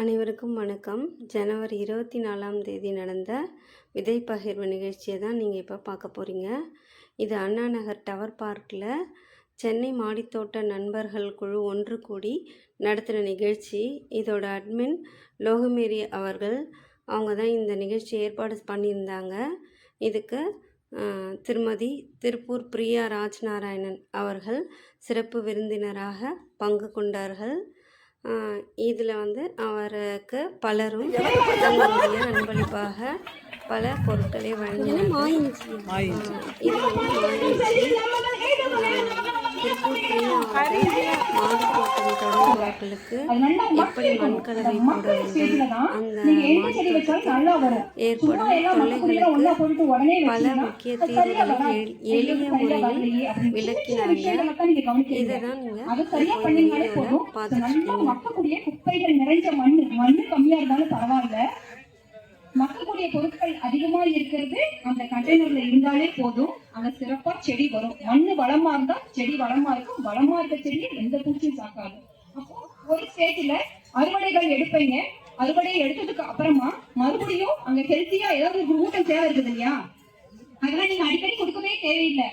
அனைவருக்கும் வணக்கம். ஜனவரி 24ஆம் தேதி நடந்த விதை பகிர்வு நிகழ்ச்சியை தான் நீங்கள் இப்போ பார்க்க போகிறீங்க. இது அண்ணா நகர் டவர் பார்க்கில் சென்னை மாடித்தோட்ட நண்பர்கள் குழு ஒன்று கூடி நடத்துகிற நிகழ்ச்சி. இதோட அட்மின் லோகமேரி அவர்கள் அவங்க தான் இந்த நிகழ்ச்சி ஏற்பாடு பண்ணியிருந்தாங்க. இதுக்கு திருமதி திருப்பூர் பிரியா ராஜ்நாராயணன் அவர்கள் சிறப்பு விருந்தினராக பங்கு கொண்டார்கள். இதில் அவருக்கு பலரும் தங்களுடைய அன்பளிப்பாக பல பொருட்களை வழங்கினார். இது திருப்பூர் பிரியா மாடு தோட்டம் தொடங்குபவர்களுக்கு எப்படி மண்கலவை போட வேண்டும், அந்த மாடுத்தோட்டத்தில் ஏற்படும் தொல்லைகளுக்கு பல முக்கிய தீர்வுகளை எளிய முறையில் விளக்கினாங்க. இதை தான் நீங்கள் பார்த்துட்டு மக்கக்கூடிய குப்பைகள் நிறைஞ்ச மண்ணு கம்மியா இருந்தாலும் பரவாயில்ல, மக்கக்கூடிய பொருட்கள் அதிகமா இருக்கிறது அந்த கண்டெய்னர்ல இருந்தாலே போதும். அங்க சிறப்பா செடி வரும். மண்ணு வளமா இருந்தா செடி வளமா இருக்கும். வளமா இருக்க செடி எந்த பூச்சியும் தாக்காது. அப்போ ஒரு ஸ்டேஜ்ல அறுவடைகள் எடுப்பீங்க. அறுவடை எடுத்ததுக்கு அப்புறமா மறுபடியும் அங்க ஹெல்த்தியா ஏதாவது ஒரு ஊட்டம் தேவை இருக்குது இல்லையா, அதெல்லாம் நீங்க அடிக்கடி கொடுக்கவே தேவையில்லை.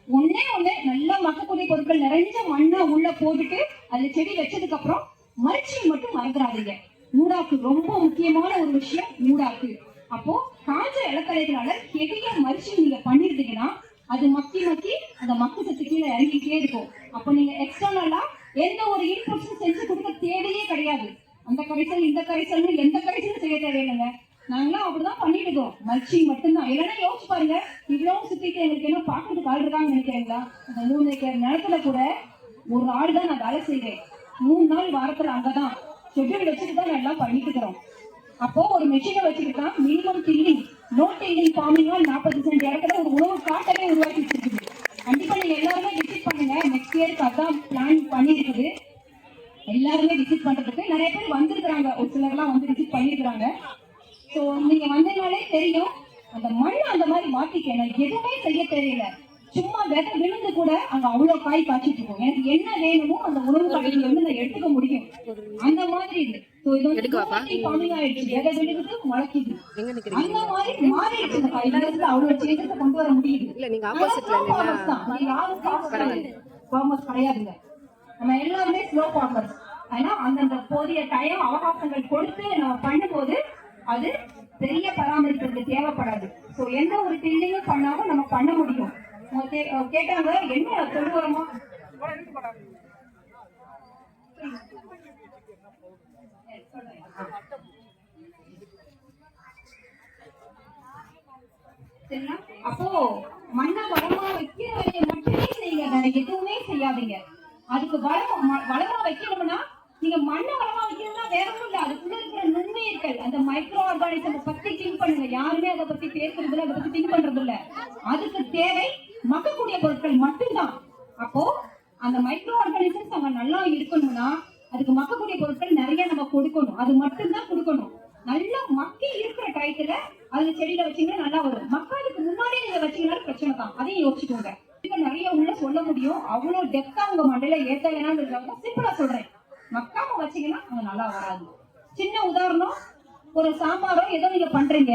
ஒண்ணு நல்லா மக்கக்கூடிய பொருட்கள் நிறைஞ்ச மண்ணா உள்ள போட்டுட்டு அதுல செடி வச்சதுக்கு அப்புறம் மல்ச்சிங் மட்டும் மறந்துடாதீங்க. மூடாக்கு ரொம்ப முக்கியமான ஒரு விஷயம் மூடாக்கு. அப்போ காஞ்ச இலக்கலைகளால ஹெவியா மல்ச்சிங் நீங்க பண்ணிருந்தீங்கன்னா அது மக்கி அந்த மக்கு சத்து கீழே இறங்கிட்டே இருக்கும். அப்போ நீங்க எக்ஸ்டர்னலா எந்த ஒரு இன்புட்ஸும் செஞ்சு கொடுக்க தேவையே கிடையாது. அந்த கரைசல் இந்த கரைசல் எந்த கரைசலும் செய்ய தேவையில்லைங்க. நாங்களாம் அப்படிதான் பண்ணிட்டு இருக்கோம். மல்ச்சிங் மட்டும்தான். இல்லைன்னா யோசிச்சு பாருங்க, இவ்வளவு சுத்திட்டு எங்களுக்கு என்ன பாக்குறதுக்கு ஆள் இருக்காங்க நினைக்கிறீங்களா? அந்த 3 ஏக்கர் நிலத்துல கூட ஒரு ஆள் தான் நான் வேலை செய்வேன். 3 நாள் வாரத்துல அங்கதான் ஷெட்யூல் வச்சுட்டு தான் நான் எல்லாம் பண்ணிட்டு இருக்கிறோம். அப்போ ஒரு மெஷினை வச்சுக்கிட்டா மினிமம் டில்லிங் நோ டில்லிங் ஃபார்மிங்கா 40 சென்ட் இடத்துல ஒரு உணவு காட்டவே உருவாக்கி வச்சிருக்குது. கண்டிப்பா நீங்க எல்லாருமே விசிட் பண்ணுங்க. நெக்ஸ்ட் இயருக்கு அதான் பிளான் பண்ணிருக்குது. எல்லாருமே விசிட் பண்றதுக்கு நிறைய பேர் வந்திருக்கிறாங்க. ஒரு சிலர்லாம் விசிட் பண்ணிருக்கிறாங்க. ஸோ நீங்க வந்ததுனாலே தெரியும் அந்த மண் அந்த மாதிரி மாத்திக்கணும். எதுவுமே செய்ய தெரியல, சும்மா விதை விழுந்து கூட அங்க அவ்வளவு காய் காய்ச்சிட்டு இருக்கும். எனக்கு என்ன வேணுமோ அந்த உணவு கடையில இருந்து நான் எடுத்துக்க முடியும். அந்த மாதிரி இது ஆயிடுச்சு. விதை விழுகுது முளைக்குது. அந்த மாதிரி மாறிடுச்சு. இந்த காய் அவ்வளவு சேஞ்சஸ் கொண்டு வர முடியுது. யாரும் ஃபார்மர்ஸ் கிடையாதுங்க. நம்ம எல்லாருமே ஸ்லோ ஃபார்மர்ஸ். ஆனா அந்தந்த போதிய டைம் அவகாசங்கள் கொடுத்து நம்ம பண்ணும்போது அது பெரிய பராமரிப்புக்கு தேவைப்படாது. ஸோ எந்த ஒரு டில்லிங்கும் பண்ணாம நம்ம பண்ண முடியும். கேட்டாங்க என்ன கொண்டு வரமா, அப்போ மண்ணை வளமா வைக்கிற வேலையை மட்டுமே செய்யுங்க, வேற எதுவுமே செய்யாதீங்க. அதுக்கு வளமா வைக்கணும்னா நீங்க மண்ணை வளமா வைக்கணும்னா வேற ஒன்றும் இல்லை, அதுக்குள்ள இருக்கிற நுண்ணுயிர்கள் அந்த மைக்ரோ ஆர்கானிசம் பத்தி திங்க் பண்ணுங்க. யாருமே அதை பத்தி பேசுறது இல்லை, அதை பத்தி திங்க் பண்றது இல்லை. அதுக்கு தேவை மக்கக்கூடிய பொருட்கள் மட்டும்தான். அப்போ அந்த மைக்ரோ ஆர்கானிசம்ஸ் அவங்க நல்லா இருக்கணும்னா அதுக்கு மக்கக்கூடிய பொருட்கள் நிறைய நம்ம கொடுக்கணும். அது மட்டும்தான் கொடுக்கணும். நல்லா மக்கி இருக்கிற டயத்துல அதுல செடியில வச்சீங்கன்னா நல்லா வரும். மக்களுக்கு முன்னாடி நீங்க வச்சீங்கன்னா பிரச்சனை தான். அதையும் யோசிச்சுக்கோங்க. நிறைய உள்ள சொல்ல முடியும். அவ்வளவு டெப்தா உங்க மண்டையில ஏத்த வேணாம்னு சிம்பிளா சொல்றேன். மக்காம வச்சீங்கன்னா அவங்க நல்லா வராது. சின்ன உதாரணம், ஒரு சாம்பாரோ ஏதோ நீங்க பண்றீங்க,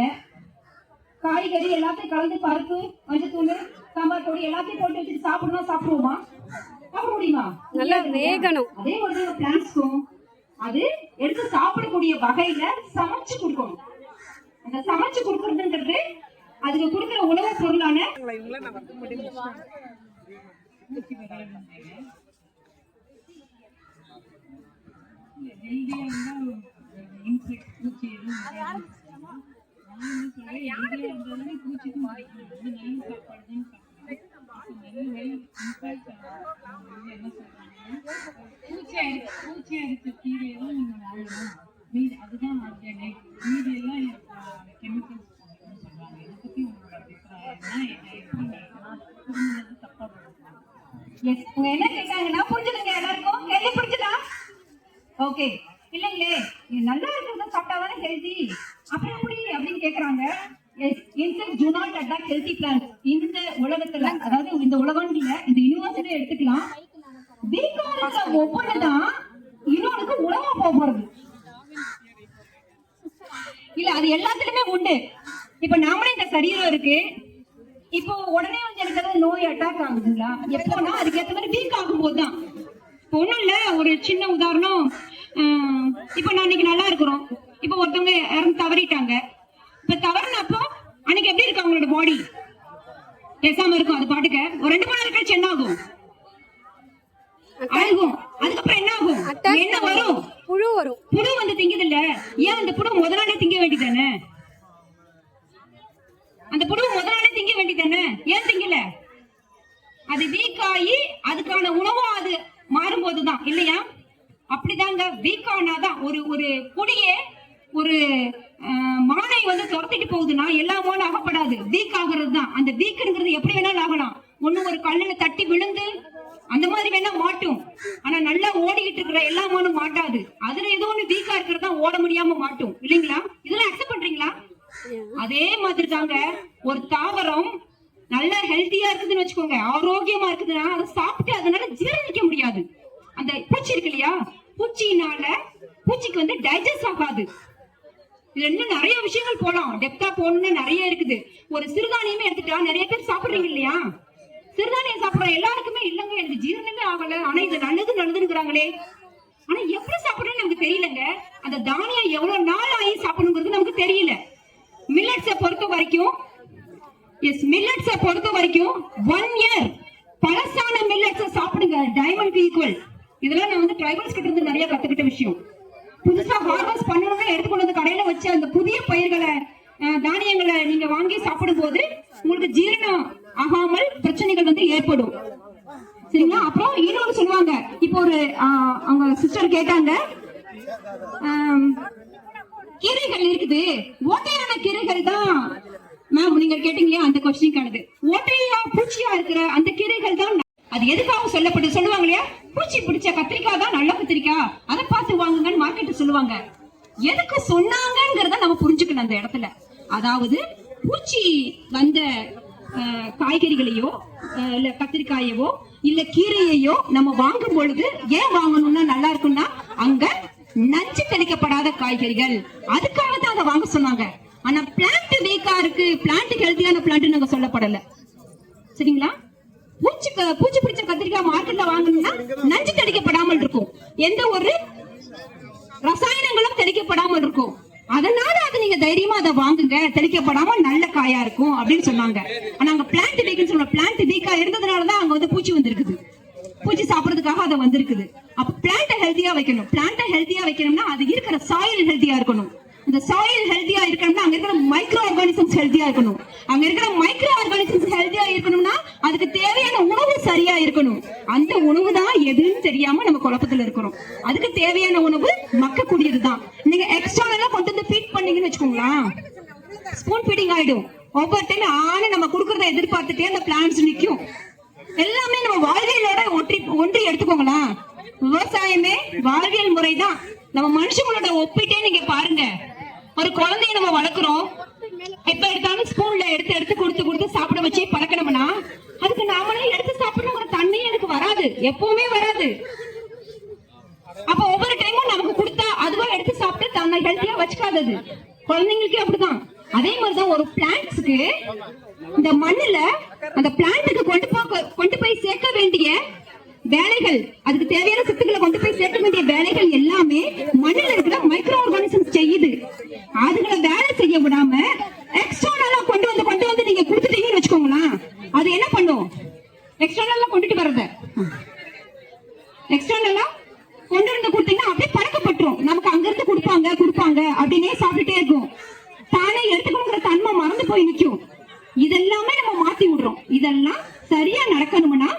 காய்கறி எல்லாத்தையும் கலந்து பருப்பு மஞ்சத்தூள் சாம்பார் பொடி எல்லாத்தையும் போட்டு வச்சுட்டு சாப்பிடணும். சாப்பிடுவோமா? சாப்பிட முடியுமா? நல்லா வேகணும். அதே ஒரு பிளான்ஸ்க்கும் அது எடுத்து சாப்பிடக்கூடிய வகையில சமைச்சு கொடுக்கணும். அந்த சமைச்சு கொடுக்கறதுன்றது அதுக்கு கொடுக்கிற உணவு பொருளான என்ன கேட்டாங்கன்னா புரிஞ்சுதுங்க எல்லாருக்கும்? கேள்வி புரிஞ்சுதா? ஓகே. இல்லைங்களே நல்லா இருக்கிறத சாப்பிட்டாதானே ஹெல்தி, அப்புறம் எப்படி அப்படின்னு கேக்குறாங்க. insects do not attack healthy plants. இந்த உலகத்துல, அதாவது இந்த உலகம் இல்ல, இந்த யூனிவர்சிட்டி எடுத்துக்கலாம், வீக்கா இருக்கிற ஒவ்வொன்றுதான் இன்னொருக்கு உணவா போக போறது. இல்ல அது எல்லாத்துலயுமே உண்டு. இப்ப நாமளே இந்த சரீரம் இருக்கு, இப்போ உடனே வந்து எனக்கு ஏதாவது நோய் அட்டாக் ஆகுதுங்களா? எப்போனா அதுக்கு ஏற்ற மாதிரி வீக் ஆகும் போதுதான். ஒண்ணும் இல்ல, ஒரு சின்ன உதாரணம். இப்ப நான் இன்னைக்கு நல்லா இருக்கிறோம், இப்ப ஒருத்தவங்க யாரும் தவறிட்டாங்க. இப்ப தவறுனப்போ அன்னைக்கு எப்படி இருக்கு அவங்களோட பாடி? பேசாம இருக்கும் அது பாட்டுக்க. ஒரு 2 மணி நேரம் கழிச்சு என்ன ஆகும்? அழுகும். அதுக்கப்புறம் என்ன ஆகும்? என்ன வரும்? புழு வரும். புழு வந்து திங்குது இல்ல? ஏன் அந்த புழு முத நாளே திங்க வேண்டியதானே? அந்த புழு முத நாளே திங்க வேண்டியதானே? ஏன் திங்கல? அது வீக் ஆகி அதுக்கான உணவா அது மாறும்போதுதான் இல்லையா? அப்படிதாங்க, வீக் ஆனாதான் ஒரு புடியே ஒரு மானை வந்து துரத்திட்டு போகுதுன்னா எல்லா மானும் அகப்படாது, வீக் ஆகுறது தான். அந்த வீக்குங்கிறது எப்படி வேணாலும் ஆகலாம். ஒண்ணு ஒரு கல்லுல தட்டி விழுந்து அந்த மாதிரி வேணா மாட்டும். ஆனா நல்லா ஓடிக்கிட்டு இருக்கிற எல்லா மானும் மாட்டாது. அதுல ஏதோ ஒண்ணு வீக்கா இருக்கிறது தான் ஓட முடியாம மாட்டும் இல்லைங்களா? இதெல்லாம் அக்செப்ட் பண்றீங்களா? அதே மாதிரி தாங்க ஒரு தாவரம் நல்லா ஹெல்த்தியா இருக்குதுன்னு வச்சுக்கோங்க, ஆரோக்கியமா இருக்குதுன்னா அதை சாப்பிட்டு அதனால ஜீரணிக்க முடியாது. அந்த பூச்சி இருக்கு இல்லையா, பூச்சினால பூச்சிக்கு வந்து டைஜஸ்ட் ஆகாது. இதுல இன்னும் நிறைய விஷயங்கள் போலாம், டெப்தா போகணும்னு நிறைய இருக்குது. ஒரு சிறுதானியமே எடுத்துட்டா நிறைய பேர் சாப்பிடுறீங்க இல்லையா? சிறுதானியம் சாப்பிடுற எல்லாருக்குமே இல்லங்க எனக்கு ஜீரணமே ஆகல, ஆனா இது நல்லதுங்கிறாங்களே. ஆனா எப்படி சாப்பிடணும்னு நமக்கு தெரியலங்க. அந்த தானியம் எவ்வளவு நாள் ஆகி சாப்பிடணுங்கிறது நமக்கு தெரியல. மில்லட்ஸை பொறுத்த வரைக்கும் 1 இயர் பழசான மில்லட்ஸை சாப்பிடுங்க, டைமண்ட் ஈக்குவல். இதெல்லாம் நான் வந்து ட்ரைபல்ஸ் கிட்ட இருந்து நிறைய கத்துக்கிட்ட விஷயம். புதுசா ஹார்வெஸ்ட் பண்ணணும்னா எடுத்துக்கொண்டு வந்து கடையில வச்சு அந்த புதிய பயிர்களை தானியங்களை நீங்க வாங்கி சாப்பிடும் போது உங்களுக்கு ஜீரணம் ஆகாமல் பிரச்சனைகள் வந்து ஏற்படும். சரிங்களா? அப்புறம் இன்னொன்னு சொல்லுவாங்க, இப்போ ஒரு அவங்க சிஸ்டர் கேட்டாங்க, கீரைகள் இருக்குது, ஓட்டையான கீரைகள் தான் மேம் நீங்க கேட்டீங்க அந்த கொஸ்டினுக்கானது. ஓட்டையா பூச்சியா இருக்கிற அந்த கீரைகள் தான். அது எதுக்காக சொல்லப்பட்டு சொல்லுவாங்க இல்லையா, பூச்சி பிடிச்ச கத்திரிக்காய் தான் நல்ல கத்திரிக்காய், அதை பார்த்து வாங்குங்கன்னு மார்க்கெட் சொல்லுவாங்க. எதுக்கு சொன்னாங்கிறத நம்ம புரிஞ்சுக்கணும் அந்த இடத்துல. அதாவது பூச்சி வந்த காய்கறிகளையோ இல்ல கத்திரிக்காயவோ இல்ல கீரையோ நம்ம வாங்கும் பொழுது ஏன் வாங்கணும்னா நல்லா இருக்கும்னா அங்க நஞ்சு தெளிக்கப்படாத காய்கறிகள், அதுக்காக தான் அதை வாங்க சொன்னாங்க. ஆனா பிளான்ட் வீக்கா இருக்கு, பிளான்ட் ஹெல்த்தியான பிளான்ட் நாங்க சொல்லப்படல. சரிங்களா? பூச்சி பிடிச்ச கத்திரிக்காய் மார்க்கெட்ல வாங்கணும்னா நஞ்சு தெளிக்கப்படாமல் இருக்கும், எந்த ஒரு ரசாயனங்களும் தெளிக்கப்படாமல் இருக்கும். அதனால அது நீங்க தைரியமா அதை வாங்குங்க, தெளிக்கப்படாம நல்ல காயா இருக்கும் அப்படின்னு சொன்னாங்க. ஆனா அங்க பிளான்ட் வீக்னு சொல்ல, பிளான்ட் வீக்கா இருந்ததுனாலதான் அங்க வந்து பூச்சி வந்திருக்குது, பூச்சி சாப்பிடறதுக்காக அதை வந்திருக்குது. அப்ப பிளான்ட் ஹெல்த்தியா வைக்கணும். பிளான்ட் ஹெல்த்தியா வைக்கணும்னா அது இருக்கிற சாயில் ஹெல்த்தியா இருக்கணும். அந்த சாயில் ஹெல்த்தியா இருக்கணும்னா அங்க இருக்கிற மைக்ரோ ஆர்கானிசம்ஸ் ஹெல்த்தியா இருக்கணும். அங்க இருக்கிற மைக்ரோ ஆர்கானிசம்ஸ் ஹெல்த்தியா இருக்கணும்னா அதுக்கு தேவையான உணவு சரியா இருக்கணும். அந்த உணவு தான் எதுன்னு தெரியாம நம்ம குழப்பத்துல இருக்கிறோம். அதுக்கு தேவையான உணவு மக்கக்கூடியதுதான். நீங்க எக்ஸ்ட்ரா கொண்டு வந்து ஃபீட் பண்ணீங்கன்னு வச்சுக்கோங்களேன், ஸ்பூன் ஃபீடிங் ஆயிடும். ஒவ்வொரு டைம் நம்ம கொடுக்கறத எதிர்பார்த்துட்டே அந்த பிளான்ஸ் நிக்கும். எல்லாமே நம்ம வாழ்வியலோட ஒன்றி எடுத்துக்கோங்களா. விவசாயமே வாழ்வியல் முறைதான். நம்ம மனுஷங்களோட ஒப்பிட்டே நீங்க பாருங்க. ஒரு குழந்தைய நம்ம வளர்க்கிறோம், எப்ப எடுத்தாலும் ஸ்பூன்ல எடுத்து கொடுத்து சாப்பிட வச்சு பழக்கணும்னா அதுக்கு நாமளே எடுத்து சாப்பிடணுங்கிற தண்ணி எனக்கு வராது, எப்பவுமே வராது. அப்ப ஒவ்வொரு டைமும் நமக்கு கொடுத்தா அதுவா எடுத்து சாப்பிட்டு தன்னை ஹெல்த்தியா வச்சுக்காதது. குழந்தைங்களுக்கு அப்படிதான். அதே மாதிரிதான் ஒரு பிளான்ட்ஸ்க்கு இந்த மண்ணுல அந்த பிளான்ட்டுக்கு கொண்டு போய் சேர்க்க வேண்டிய வேலைகள், அதுக்கு தேவையான சத்துக்களை கொண்டு போய் சேர்க்க வேண்டிய வேலைகள் எல்லாமே மண்ணில் இருக்கிற மைக்ரோ ஆர்கானிசம்ஸ் செய்யுது. அதுகளை வேலை செய்ய விடாம எக்ஸ்டர்னலா கொண்டு வந்து நீங்க கொடுத்துட்டீங்கன்னு வச்சுக்கோங்களேன், அது என்ன பண்ணும்? எக்ஸ்டர்னலா கொண்டுட்டு வர்றத எக்ஸ்டர்னலா கொண்டு வந்து கொடுத்தீங்கன்னா அப்படியே பழக்கப்பட்டுரும். நமக்கு அங்க இருந்து கொடுப்பாங்க அப்படின்னே சாப்பிட்டுட்டே இருக்கும். தானே எடுத்துக்கணுங்கிற தன்மை மறந்து போய் நிற்கும். இதெல்லாமே நம்ம மாத்தி விடுறோம். இதெல்லாம் சரியா நடக்கணும்னா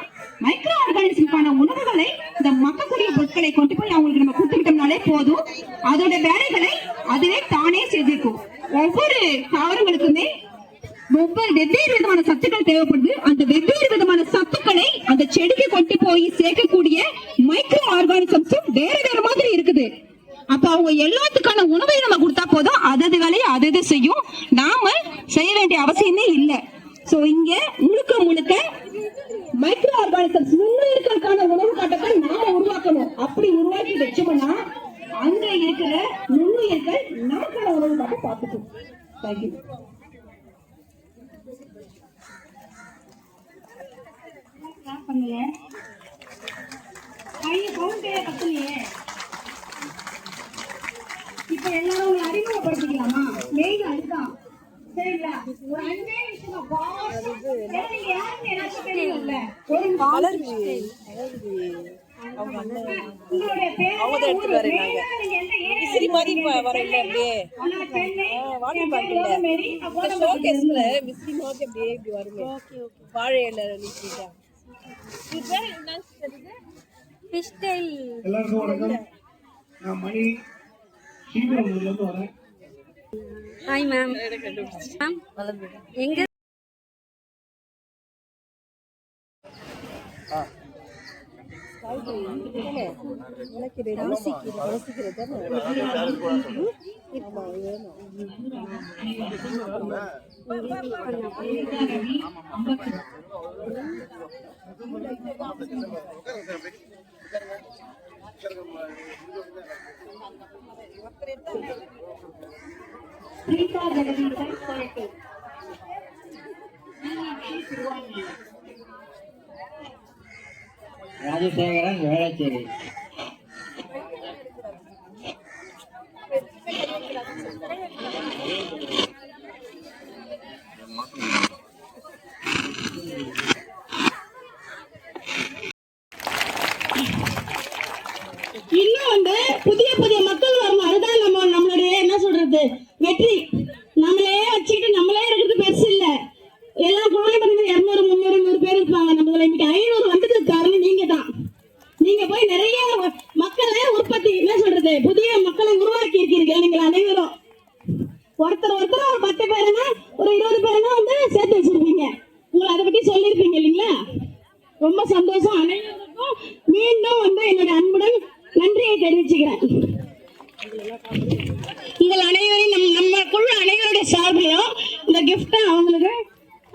மைக்ரோ ஆர்கானிசம்கான உணவுகளை, இந்த மக்கக்கூடிய பொருட்களை கொண்டு போய் அவங்களுக்கு நம்ம கொடுத்துக்கிட்டோம்னாலே போதும். அதோட வேலைகளை அதுவே தானே செஞ்சிருக்கும். ஒவ்வொரு தாவரங்களுக்குமே வெவ்வேறு விதமான சத்துக்கள் தேவைப்படுது. அந்த வெவ்வேறு விதமான சத்துக்களை அந்த செடிக்கு கொண்டு போய் சேர்க்கக்கூடிய மைக்ரோ ஆர்கானிசம்ஸும் வேற மாதிரி இருக்குது. அப்ப அவங்க எல்லாத்துக்கான உணவை நம்ம கொடுத்தா போதும், அதது வேலையை அதது செய்யும். நாம செய்ய வேண்டிய அவசியமே இல்லை. சோ இங்க முழுக்க மைக்ரோ ஆர்கானிசம்ஸ் நுண்ணுயிர்களுக்கான உணவு கட்டத்தை நாம உருவாக்கணும். அப்படி உருவாக்கி வச்சோம்னா அங்க இருக்கிற நுண்ணுயிர்கள் நமக்கான உணவு மட்டும் பார்த்துக்கணும். தேங்க்யூ. பண்ணுங்க கையை கவுண்டையே கத்துலையே. இப்ப எல்லாரும் உங்களை அறிமுகப்படுத்திக்கலாமா? மெயின் அதுதான் சரிங்களா? ஒரு 5 நிமிஷம் பாஸ். நீங்க யாருன்னு எனக்கு தெரியல. ஒரு உங்களுடைய பேர் அவங்க எடுத்து வரேனாங்க. விசிறி மாதிரி வரல அப்படியே. வாட்டர் பாட்டில் மேரி அப்போ ஷோகேஸ்ல விசிறி மாதிரி அப்படியே இப்படி வருமே. Okay okay. வாழை இலை நீக்கிட்டா. இது பேர் என்ன சொல்றது? Fish tail. எல்லாருக்கும் வணக்கம். நான் மணி சீக்கிரம்ல இருந்து வரேன். Hi ma'am. மேம் எங்க ராஜசேகரன் வேளச்சேரி. இன்னும் வந்து புதிய புதிய மக்கள் வரணும். அதுதான் நம்மளுடைய என்ன சொல்றது வெற்றி. நம்மளே வச்சுக்கிட்டு நம்மளே இருக்கிறது பெருசு இல்ல. எல்லாம் கோயம்புத்தூர்ல 200 300 100 பேர் இருப்பாங்க. நம்மள இன்னைக்கு 500 வந்ததுக்கு காரணம் நீங்க தான். நீங்க போய் நிறைய மக்களை உற்பத்தி என்ன சொல்றது புதிய மக்களை உருவாக்கி இருக்கீர்கள் நீங்கள் அனைவரும். ஒருத்தர் ஒரு 10 பேருன்னா ஒரு 20 பேருன்னா வந்து சேர்த்து வச்சிருப்பீங்க. உங்களை அதை பத்தி சொல்லியிருப்பீங்க இல்லைங்களா? ரொம்ப சந்தோஷம். அனைவருக்கும் மீண்டும் வந்து என்னுடைய அன்புடன் நன்றியை தெரிவிச்சுக்கிறேன். உங்கள் அனைவரையும் நம்ம குழு அனைவருடைய சார்பிலையும் இந்த கிஃப்டை அவங்களுக்கு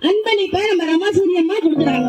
அன்பளிப்பை நம்ம ரமாசூரியம்மா கொடுக்குறாங்க.